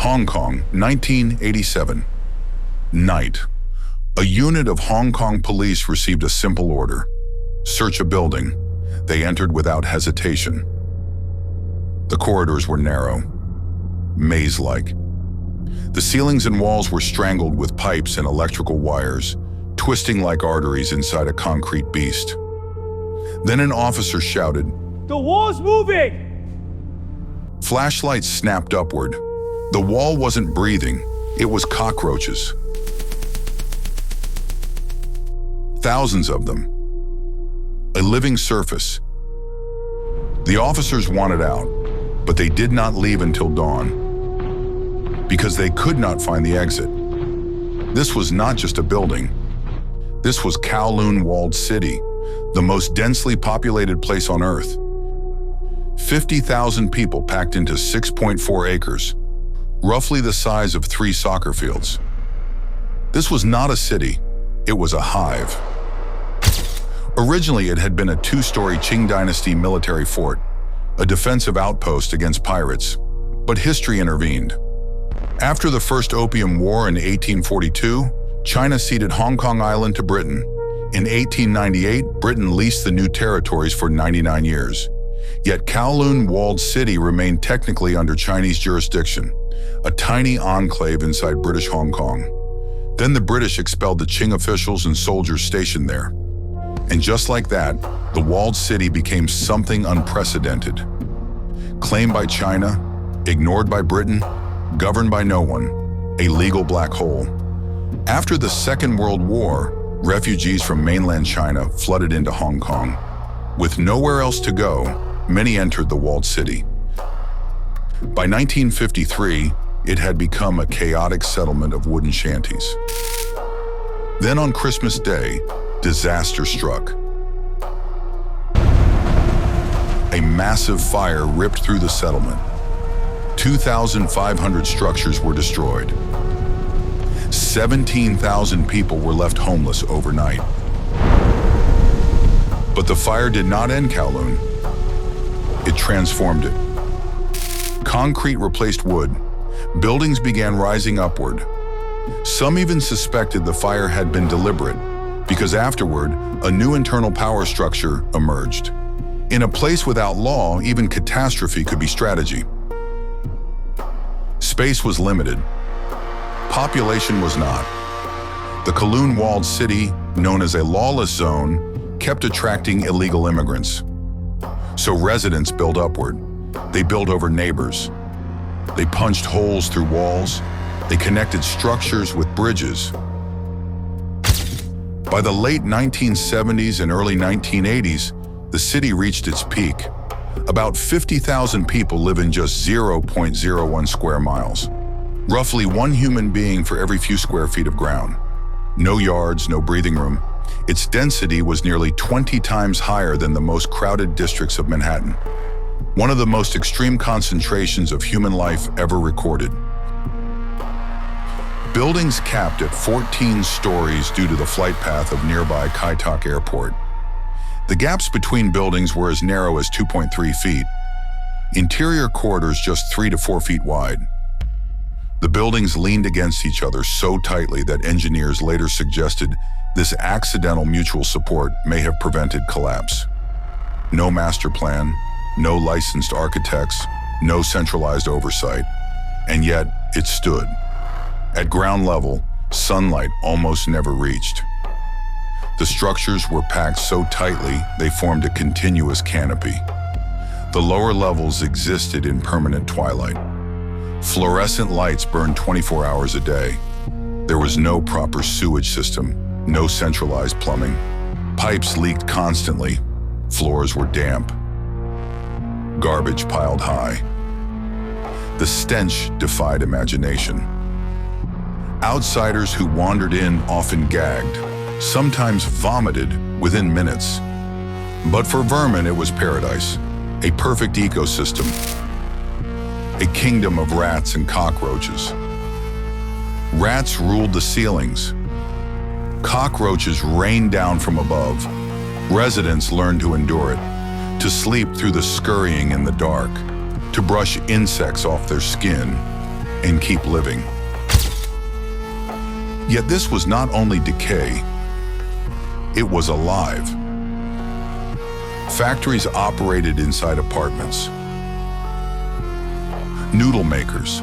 Hong Kong, 1987. Night. A unit of Hong Kong police received a simple order: search a building. They entered without hesitation. The corridors were narrow, maze-like. The ceilings and walls were strangled with pipes and electrical wires, twisting like arteries inside a concrete beast. Then an officer shouted, "The wall's moving!" Flashlights snapped upward. The wall wasn't breathing, it was cockroaches. Thousands of them. A living surface. The officers wanted out, but they did not leave until dawn, because they could not find the exit. This was not just a building. This was Kowloon Walled City, the most densely populated place on Earth. 50,000 people packed into 6.4 acres, roughly the size of 3 soccer fields. This was not a city, it was a hive. Originally, it had been a 2-story Qing Dynasty military fort, a defensive outpost against pirates, but history intervened. After the First Opium War in 1842, China ceded Hong Kong Island to Britain. In 1898, Britain leased the new territories for 99 years. Yet Kowloon Walled City remained technically under Chinese jurisdiction, a tiny enclave inside British Hong Kong. Then the British expelled the Qing officials and soldiers stationed there. And just like that, the walled city became something unprecedented. Claimed by China, ignored by Britain, governed by no one, a legal black hole. After the Second World War, refugees from mainland China flooded into Hong Kong. With nowhere else to go, many entered the walled city. By 1953, it had become a chaotic settlement of wooden shanties. Then on Christmas Day, disaster struck. A massive fire ripped through the settlement. 2,500 structures were destroyed. 17,000 people were left homeless overnight. But the fire did not end Kowloon. It transformed it. Concrete replaced wood. Buildings began rising upward. Some even suspected the fire had been deliberate, because afterward, a new internal power structure emerged. In a place without law, even catastrophe could be strategy. Space was limited. Population was not. The Kowloon Walled City, known as a lawless zone, kept attracting illegal immigrants. So residents built upward. They built over neighbors. They punched holes through walls. They connected structures with bridges. By the late 1970s and early 1980s, the city reached its peak. About 50,000 people live in just 0.01 square miles. Roughly 1 human being for every few square feet of ground. No yards, no breathing room. Its density was nearly 20 times higher than the most crowded districts of Manhattan. One of the most extreme concentrations of human life ever recorded. Buildings capped at 14 stories due to the flight path of nearby Kai Tak Airport. The gaps between buildings were as narrow as 2.3 feet. Interior corridors just 3 to 4 feet wide. The buildings leaned against each other so tightly that engineers later suggested this accidental mutual support may have prevented collapse. No master plan, no licensed architects, no centralized oversight, and yet it stood. At ground level, sunlight almost never reached. The structures were packed so tightly they formed a continuous canopy. The lower levels existed in permanent twilight. Fluorescent lights burned 24 hours a day. There was no proper sewage system, no centralized plumbing. Pipes leaked constantly. Floors were damp. Garbage piled high. The stench defied imagination. Outsiders who wandered in often gagged, sometimes vomited within minutes. But for vermin, it was paradise, a perfect ecosystem, a kingdom of rats and cockroaches. Rats ruled the ceilings. Cockroaches rained down from above. Residents learned to endure it, to sleep through the scurrying in the dark, to brush insects off their skin. and keep living. Yet this was not only decay, it was alive. Factories operated inside apartments. Noodle makers.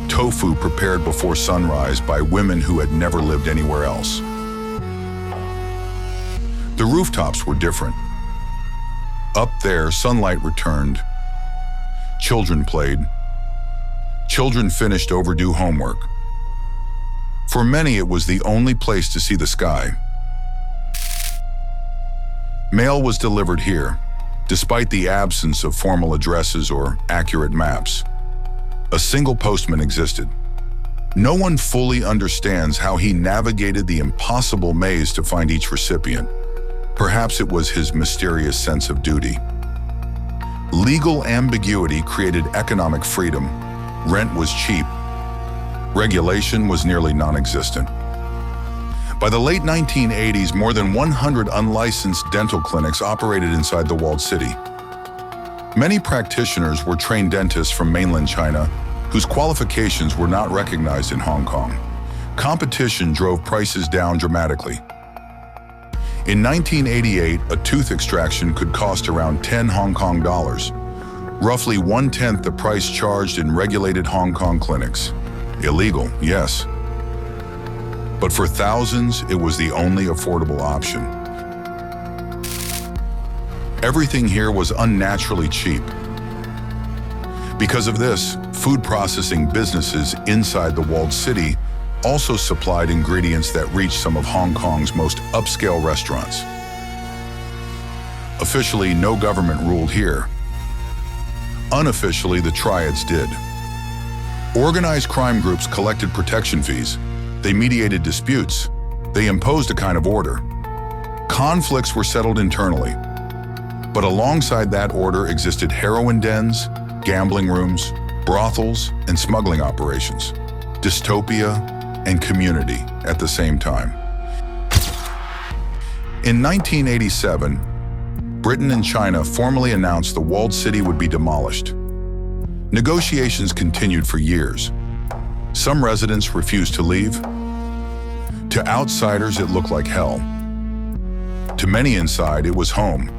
Tofu prepared before sunrise by women who had never lived anywhere else. The rooftops were different. Up there, sunlight returned. Children played. Children finished overdue homework. For many, it was the only place to see the sky. Mail was delivered here, despite the absence of formal addresses or accurate maps. A single postman existed. No one fully understands how he navigated the impossible maze to find each recipient. Perhaps it was his mysterious sense of duty. Legal ambiguity created economic freedom. Rent was cheap. Regulation was nearly non-existent. By the late 1980s, more than 100 unlicensed dental clinics operated inside the walled city. Many practitioners were trained dentists from mainland China, whose qualifications were not recognized in Hong Kong. Competition drove prices down dramatically. In 1988, a tooth extraction could cost around 10 Hong Kong dollars, roughly 1/10 the price charged in regulated Hong Kong clinics. Illegal, yes. But for thousands, it was the only affordable option. Everything here was unnaturally cheap. Because of this, food processing businesses inside the walled city also supplied ingredients that reached some of Hong Kong's most upscale restaurants. Officially, no government ruled here. Unofficially, the Triads did. Organized crime groups collected protection fees. They mediated disputes. They imposed a kind of order. Conflicts were settled internally. But alongside that order existed heroin dens, gambling rooms, brothels, and smuggling operations. Dystopia and community at the same time. In 1987, Britain and China formally announced the walled city would be demolished. Negotiations continued for years. Some residents refused to leave. To outsiders, it looked like hell. To many inside, it was home.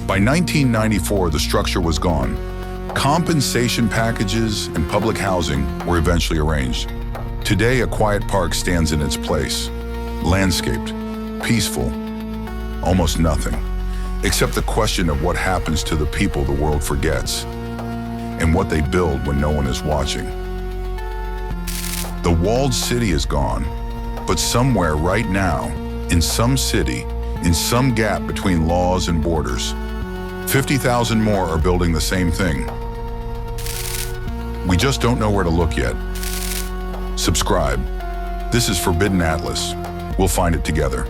By 1994, the structure was gone. Compensation packages and public housing were eventually arranged. Today, a quiet park stands in its place. Landscaped, peaceful, almost nothing, except the question of what happens to the people the world forgets, and what they build when no one is watching. The walled city is gone, but somewhere right now, in some city, in some gap between laws and borders, 50,000 more are building the same thing. We just don't know where to look yet. Subscribe. This is Forbidden Atlas. We'll find it together.